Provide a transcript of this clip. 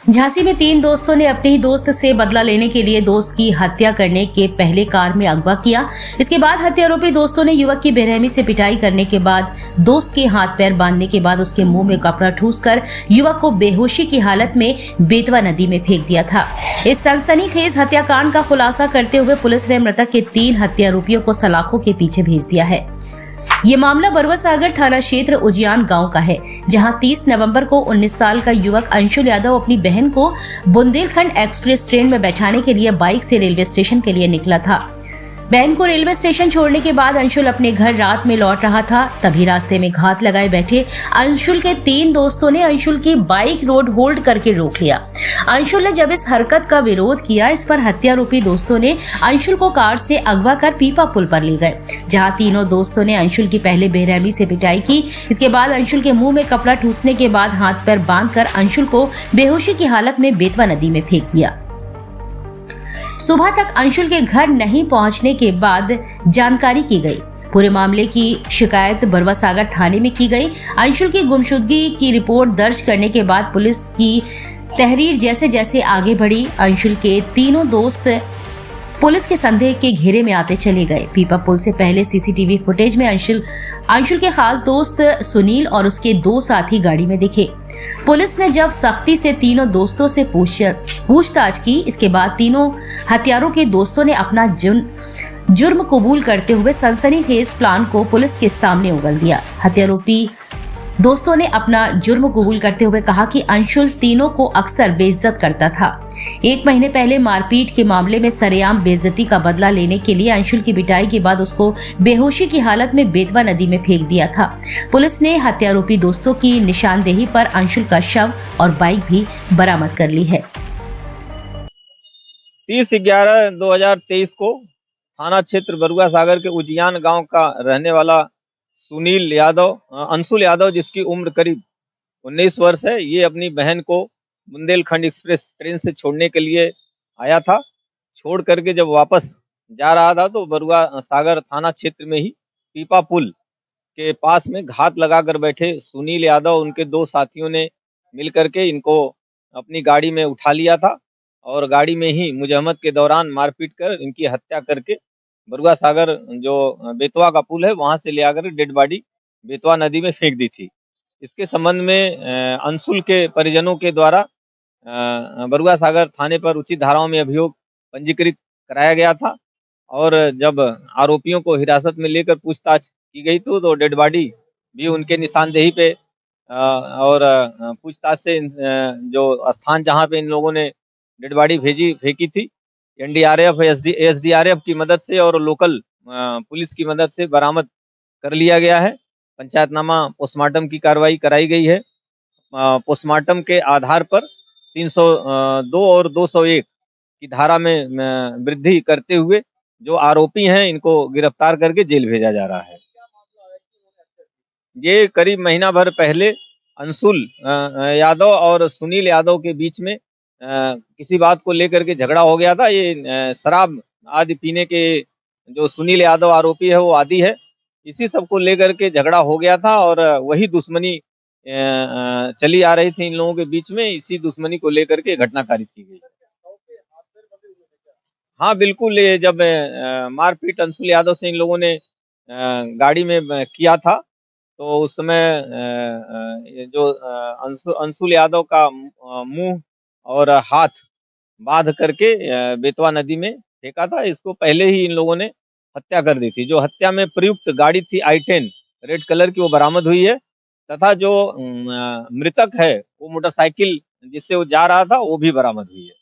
झांसी में 3 दोस्तों ने अपने ही दोस्त से बदला लेने के लिए दोस्त की हत्या करने के पहले कार में अगवा किया। इसके बाद हत्यारोपी दोस्तों ने युवक की बेरहमी से पिटाई करने के बाद दोस्त के हाथ पैर बांधने के बाद उसके मुंह में कपड़ा ठूसकर युवक को बेहोशी की हालत में बेतवा नदी में फेंक दिया था। इस सनसनीखेज हत्याकांड का खुलासा करते हुए पुलिस ने मृतक के 3 हत्यारोपियों को सलाखों के पीछे भेज दिया है। ये मामला बरुआ सागर थाना क्षेत्र उजियान गांव का है, जहां 30 नवंबर को 19 साल का युवक अंशुल यादव अपनी बहन को बुंदेलखंड एक्सप्रेस ट्रेन में बैठाने के लिए बाइक से रेलवे स्टेशन के लिए निकला था। बहन को रेलवे स्टेशन छोड़ने के बाद अंशुल अपने घर रात में लौट रहा था। तभी रास्ते में घात लगाए बैठे अंशुल के 3 दोस्तों ने अंशुल की बाइक रोड होल्ड करके रोक लिया। अंशुल ने जब इस हरकत का विरोध किया, इस पर हत्यारोपी दोस्तों ने अंशुल को कार से अगवा कर पीपा पुल पर ले गए, जहां तीनों दोस्तों ने अंशुल की पहले बेरहमी से पिटाई की। इसके बाद अंशुल के मुंह में कपड़ा ठूसने के बाद हाथ पैर बांधकर अंशुल को बेहोशी की हालत में बेतवा नदी में फेंक दिया। सुबह तक अंशुल के घर नहीं पहुंचने के बाद जानकारी की गई। पूरे मामले की शिकायत बरुआ सागर थाने में की गई। अंशुल की गुमशुदगी की रिपोर्ट दर्ज करने के बाद पुलिस की तहरीर जैसे जैसे आगे बढ़ी, अंशुल के तीनों दोस्त पुलिस के संदेह के घेरे में आते चले गए। पीपा पुल से पहले सीसीटीवी फुटेज में अंशुल के खास दोस्त सुनील और उसके 2 साथी गाड़ी में दिखे। पुलिस ने जब सख्ती से तीनों दोस्तों से पूछताछ की, इसके बाद तीनों हत्यारों के दोस्तों ने अपना जुर्म कबूल करते हुए सनसनीखेज प्लान को पुलिस के सामने उगल दिया। हत्यारोपी दोस्तों ने अपना जुर्म कबूल करते हुए कहा कि अंशुल तीनों को अक्सर बेइज्जत करता था। 1 महीने पहले मारपीट के मामले में सरेआम बेइज्जती का बदला लेने के लिए अंशुल की पिटाई के बाद उसको बेहोशी की हालत में बेतवा नदी में फेंक दिया था। पुलिस ने हत्यारोपी दोस्तों की निशानदेही पर अंशुल का शव और बाइक भी बरामद कर ली है। 30/11/2023 को थाना क्षेत्र बरुआ सागर के उजियान गांव का रहने वाला अंशुल यादव, जिसकी उम्र करीब 19 वर्ष है, ये अपनी बहन को बुंदेलखंड एक्सप्रेस ट्रेन से छोड़ने के लिए आया था। छोड़ करके जब वापस जा रहा था तो बरुआ सागर थाना क्षेत्र में ही पीपा पुल के पास में घात लगाकर बैठे सुनील यादव, उनके 2 साथियों ने मिल करके इनको अपनी गाड़ी में उठा लिया था और गाड़ी में ही मुजम्मत के दौरान मारपीट कर इनकी हत्या करके बरुआ सागर जो बेतवा का पुल है वहां से ले आकर डेड बॉडी बेतवा नदी में फेंक दी थी। इसके संबंध में अंशुल के परिजनों के द्वारा बरुआ सागर थाने पर उचित धाराओं में अभियोग पंजीकृत कराया गया था और जब आरोपियों को हिरासत में लेकर पूछताछ की गई तो डेड बॉडी भी उनके निशानदेही पे और पूछताछ से जो स्थान जहां पे इन लोगों ने डेड बॉडी फेंकी थी, एनडीआरएफ एसडीआरएफ की मदद से और लोकल पुलिस की मदद से बरामद कर लिया गया है। पंचायतनामा पोस्टमार्टम की कार्रवाई कराई गई है। पोस्टमार्टम के आधार पर 302 और 201 की धारा में वृद्धि करते हुए जो आरोपी हैं इनको गिरफ्तार करके जेल भेजा जा रहा है। ये करीब महीना भर पहले अंशुल यादव और सुनील यादव के बीच में किसी बात को लेकर के झगड़ा हो गया था। ये शराब आदि पीने के जो सुनील यादव आरोपी है वो आदि है, इसी सब को लेकर के झगड़ा हो गया था और वही दुश्मनी चली आ रही थी इन लोगों के बीच में। इसी दुश्मनी को लेकर के घटना कारित की गई। हाँ बिल्कुल, ये जब मारपीट अंशुल यादव से इन लोगों ने गाड़ी में किया था तो उस समय जो अंशुल यादव का मुंह और हाथ बांध करके बेतवा नदी में फेंका था। इसको पहले ही इन लोगों ने हत्या कर दी थी। जो हत्या में प्रयुक्त गाड़ी थी i10 रेड कलर की, वो बरामद हुई है तथा जो मृतक है वो मोटरसाइकिल जिससे वो जा रहा था वो भी बरामद हुई है।